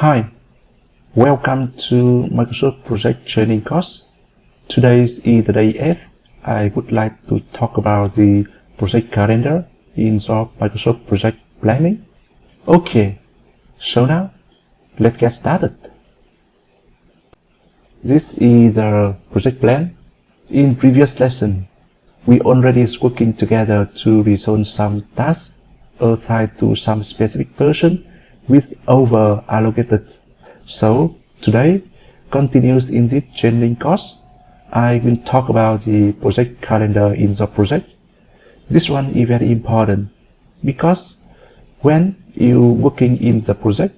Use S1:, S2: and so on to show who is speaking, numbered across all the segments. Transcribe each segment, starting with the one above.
S1: Hi, welcome to Microsoft Project Training course. Today is the day 8. I would like to talk about the project calendar in your Microsoft Project Planning. Okay, so now let's get started. This is the project plan. In previous lesson, we already working together to resolve some tasks assigned to some specific person with overallocated. So today, continues in this training course, I will talk about the project calendar in the project. This one is very important because when you working in the project,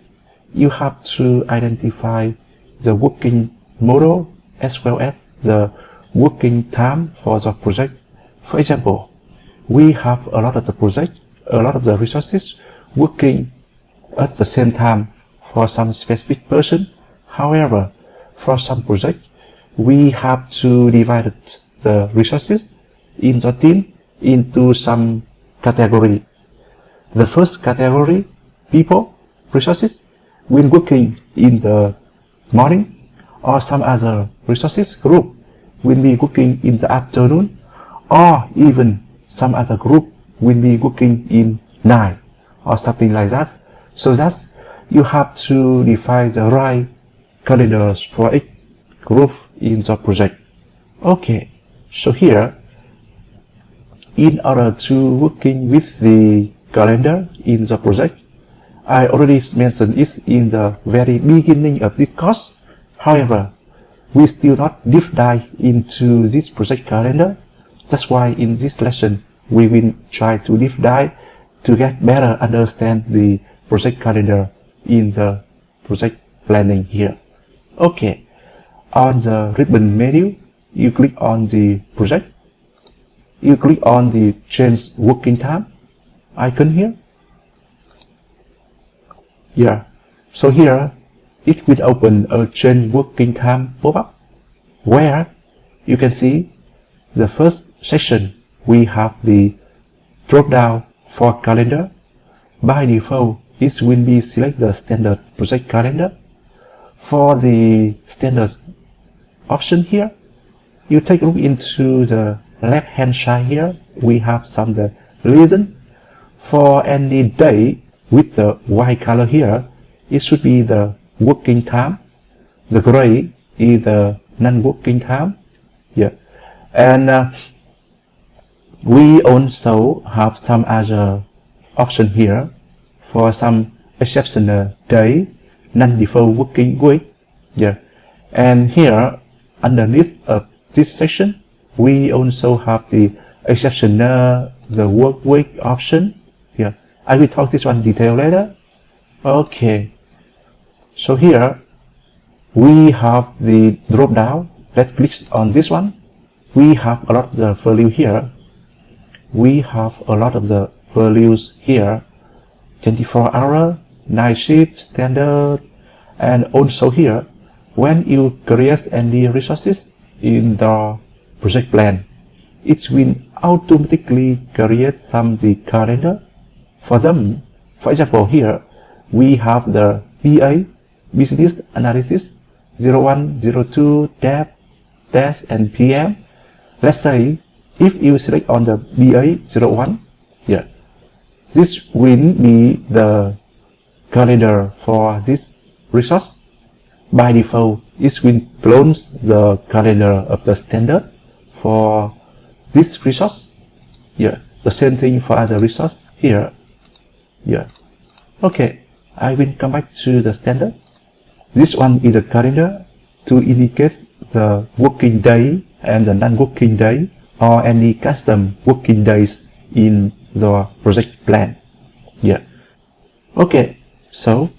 S1: you have to identify the working model as well as the working time for the project. For example, we have a lot of the project, a lot of the resources working at the same time for some specific person. However, for some project, we have to divide the resources in the team into some category. The first category, people, resources, when working in the morning, or some other resources group will be working in the afternoon, or even some other group will be working in night, or something like that. So that you have to define the right calendars for each group in the project. Okay, so here, in order to working with the calendar in the project, I already mentioned it in the very beginning of this course. However, we still not deep dive into this project calendar. That's why in this lesson, we will try to deep dive to get better understand the project calendar in the project planning here. Okay, on the ribbon menu, you click on the project. You click on the change working time icon here. Yeah, so here it will open a change working time pop-up where you can see the first section we have the drop down for calendar. By default, it will be select the standard project calendar. For the standard option here, you take a look into the left hand side here. We have some the reason for any day with the white color here. It should be the working time. The gray is the non-working time. Yeah, and we also have some other option here for some exceptional day, non-default working week. Yeah, and here underneath of this section, we also have the exceptional the work week option. Yeah, I will talk this one detail later. Okay, so here we have the drop down. Let's click on this one. We have a lot of the value here. We have a lot of the values here. 24 hour, night shift, standard, and also here, when you create any resources in the project plan, it will automatically create some the calendar for them. For example, here we have the BA, Business Analysis, 01, 02, Dev, Test, and PM. Let's say if you select on the BA 01, yeah, this will be the calendar for this resource. By default, it will clone the calendar of the standard for this resource. Yeah, the same thing for other resource here. Yeah, okay, I will come back to the standard. This one is the calendar to indicate the working day and the non-working day or any custom working days in the project plan. Yeah. Okay, so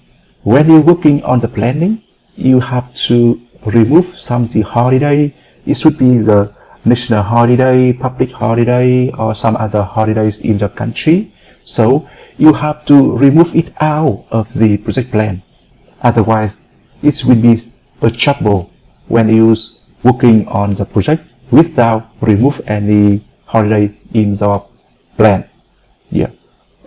S1: when you're working on the planning, you have to remove some the holiday. It should be the national holiday, public holiday, or some other holidays in the country. So you have to remove it out of the project plan. Otherwise, it will be a trouble when you're working on the project without remove any holiday in the plan. Yeah.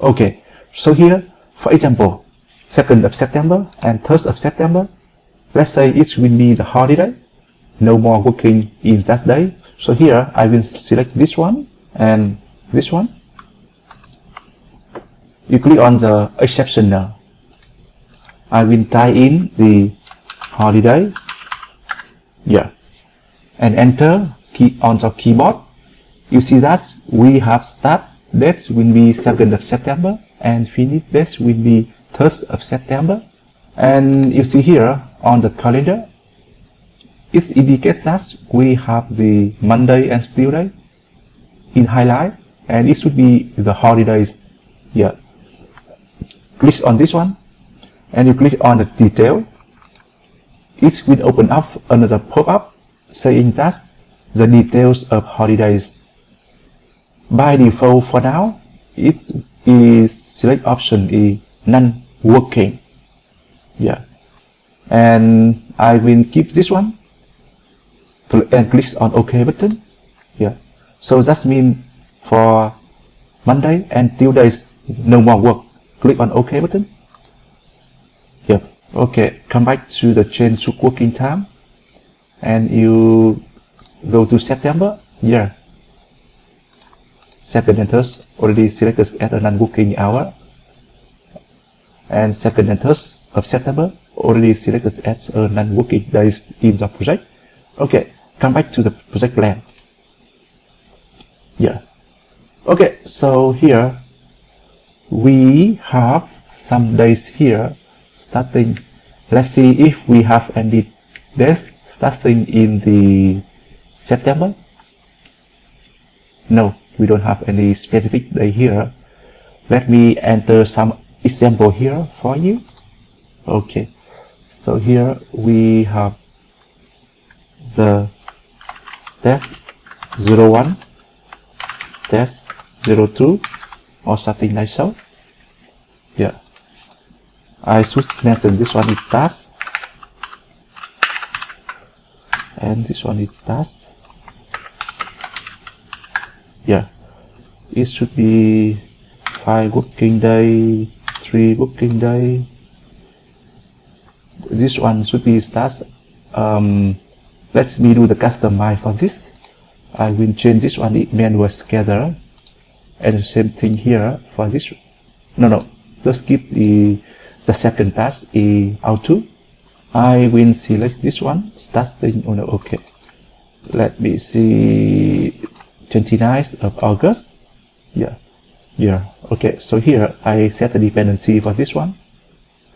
S1: Okay. So here, for example, 2nd of September and 3rd of September. Let's say it will be the holiday, no more working in that day. So here I will select this one and this one. You click on the exception now. I will type in the holiday, yeah, and enter key on the keyboard. You see that we have start dates will be 2nd of September and finish dates will be 3rd of September. And you see here on the calendar, it indicates that we have the Monday and Tuesday in highlight, and it should be the holidays. Yeah. Click on this one, and you click on the detail. It will open up another pop-up saying that the details of holidays. By default for now, it is select option is non-working. Yeah, and I will keep this one and click on OK button. Yeah, so that means for Monday and Tuesdays no more work. Click on OK button. Yep. Okay, come back to the change working time, and you go to September. Yeah, 2nd and 3rd already selected as a non-working hour, and 2nd and 3rd of September already selected as a non-working days in the project. Okay, come back to the project plan. Yeah. Okay, so here we have some days here starting. Let's see if we have any days starting in the September. No, we don't have any specific day here. Let me enter some example here for you. Okay, so here we have the test 01, test 02, or something like so. Yeah, I should mention this one is task, and this one is task. Yeah, it should be 5 working day, 3 working day. This one should be task. Let me do the customize for this. I will change this one in manual scheduler, and the same thing here for this. No, just keep the second task is auto. I will select this one, starting on the OK. Let me see, 29th of August. Yeah. Okay, so here I set a dependency for this one.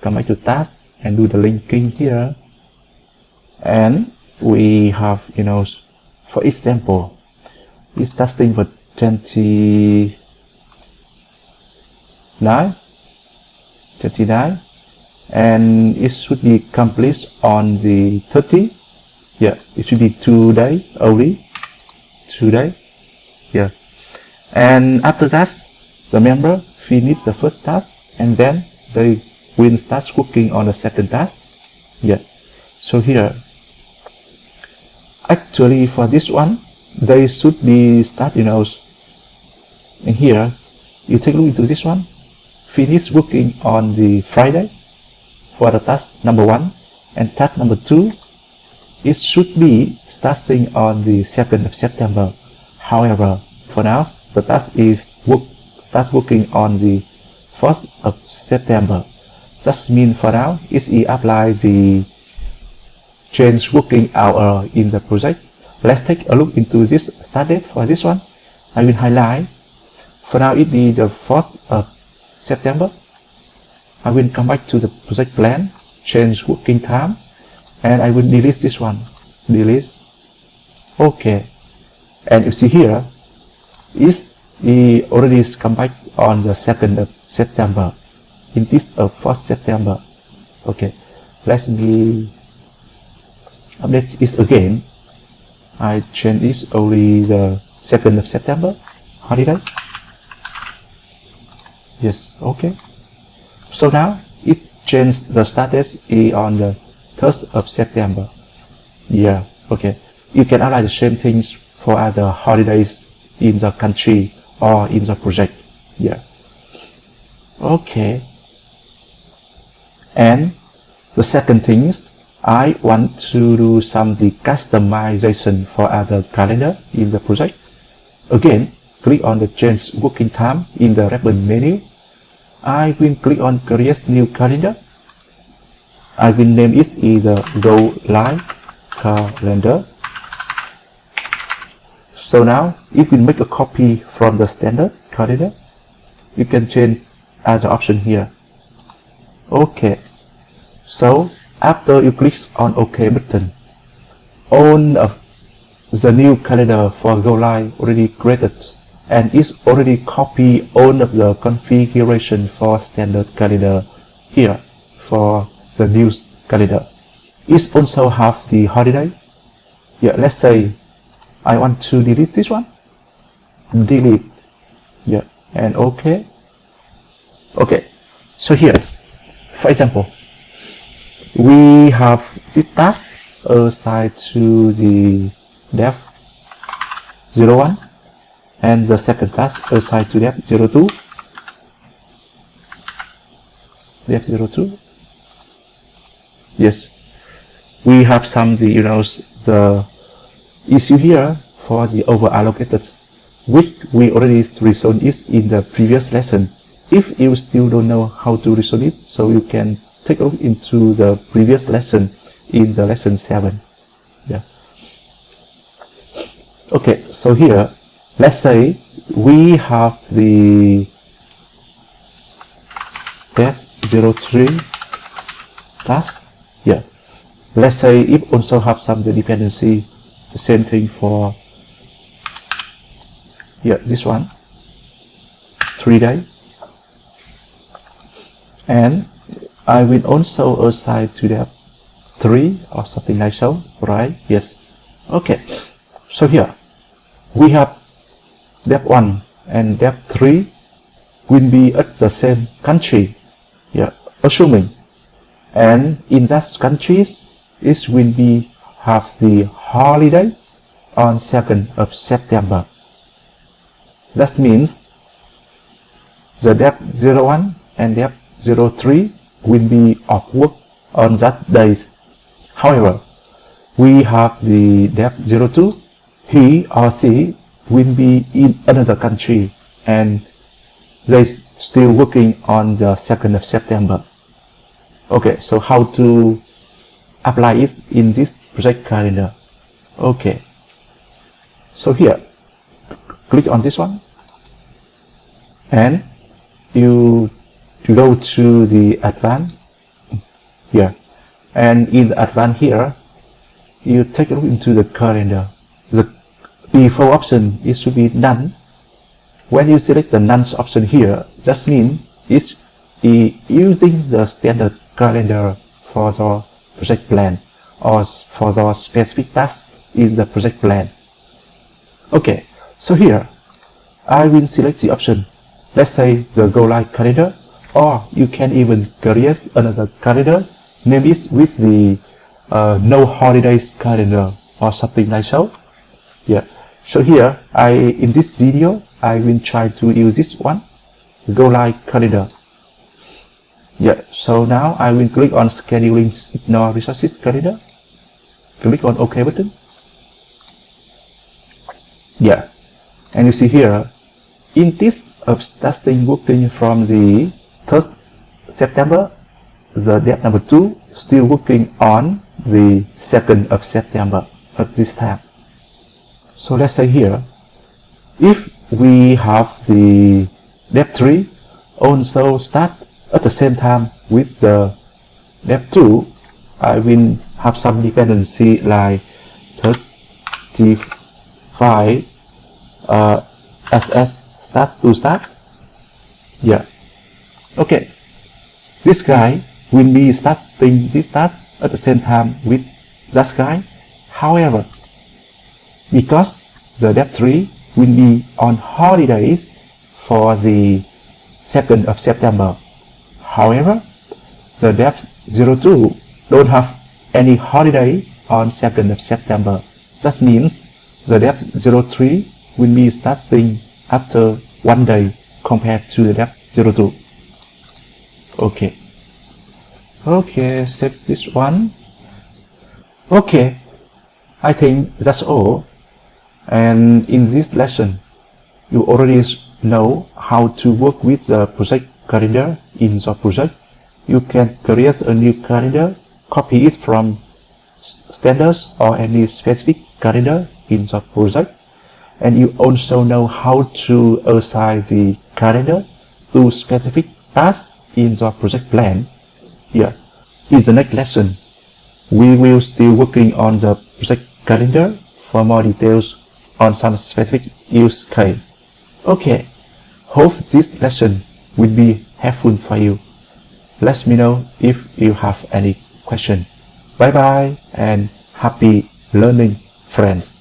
S1: Come back to task and do the linking here. And we have, for example, it's testing for 29, and it should be complete on the 30. Yeah, it should be 2 days only. 2 days. Yeah, and after that, the member finish the first task, and then they will start working on the second task. Yeah, so here, actually for this one, they should be start, and here, you take a look into this one, finish working on the Friday for the task number 1, and task number 2, it should be starting on the 2nd of September. However, for now, the task is start working on the 1st of September. That means for now, it is apply the change working hour in the project. Let's take a look into this start date for this one. I will highlight. For now, it be the 1st of September. I will come back to the project plan, change working time, and I will delete this one. Delete. Okay. And you see here, it already come back on the 2nd of September. In this of 1st September. Okay. Let me update this again. I change this only the 2nd of September holiday. Yes, okay. So now it changed the status on the 3rd of September. Yeah, okay. You can apply the same things for other holidays in the country or in the project. Yeah. Okay. And the second thing is I want to do some the customization for other calendar in the project. Again, click on the change working time in the ribbon menu. I will click on create new calendar. I will name it either Go Live Calendar. So now, if we make a copy from the standard calendar, you can change other option here. Okay. So after you click on OK button, all of the new calendar for Go Live already created, and it's already copy all of the configuration for standard calendar here for the new calendar. It also have the holiday. Yeah, let's say I want to delete this one. Delete. Yeah, and OK. Okay. So here, for example, we have this task assigned to the dev 01 and the second task assigned to dev 02. Dev 02. Yes, we have some the issue here for the overallocated, which we already resolved is in the previous lesson. If you still don't know how to resolve it, so you can take a look into the previous lesson in the lesson 7. Yeah. Okay, so here, let's say we have the test 03 task. Yeah. Let's say if also have some the dependency, the same thing for this one, 3 days. And I will also assign to that 3 or something like so, right? Yes. Okay. So here we have depth 1 and depth 3 will be at the same country. Yeah, assuming. And in that countries, it will be have the holiday on 2nd of September. That means the depth 01 and depth 03 will be off work on that days. However, we have the depth 02, he or she will be in another country and they still working on the 2nd of September. Okay, so how to apply it in this project calendar? Okay, so here, click on this one and you go to the advanced here, and in the advanced here you take a look into the calendar. The default option is to be none. When you select the none option here, that means it's using the standard calendar for the project plan or for the specific task in the project plan. Okay, so here I will select the option, let's say the Go Live calendar, or you can even create another calendar, name it with the no holidays calendar or something like so. Yeah. So here in this video I will try to use this one, Go Live calendar. Yeah. So now I will click on scheduling ignore resources calendar. Click on OK button. Yeah. And you see here, in this starting working from the 1st September, the depth number 2 still working on the 2nd of September at this time. So let's say here, if we have the depth 3 also start at the same time with the depth 2, I will have some dependency like 35 SS start to start. Yeah. Okay. This guy will be starting this task at the same time with that guy. However, because the depth 3 will be on holidays for the 2nd of September. However, the depth 02 don't have any holiday on 2nd of September. That means the depth 03 will be starting after 1 day compared to the depth 02. Okay. Okay, save this one. Okay, I think that's all. And in this lesson, you already know how to work with the project calendar in your project. You can create a new calendar, copy it from standards or any specific calendar in your project. And you also know how to assign the calendar to specific tasks in your project plan. Here, in the next lesson, we will still working on the project calendar for more details on some specific use case. Okay, hope this lesson will be helpful for you. Let me know if you have any question. Bye bye and happy learning, friends.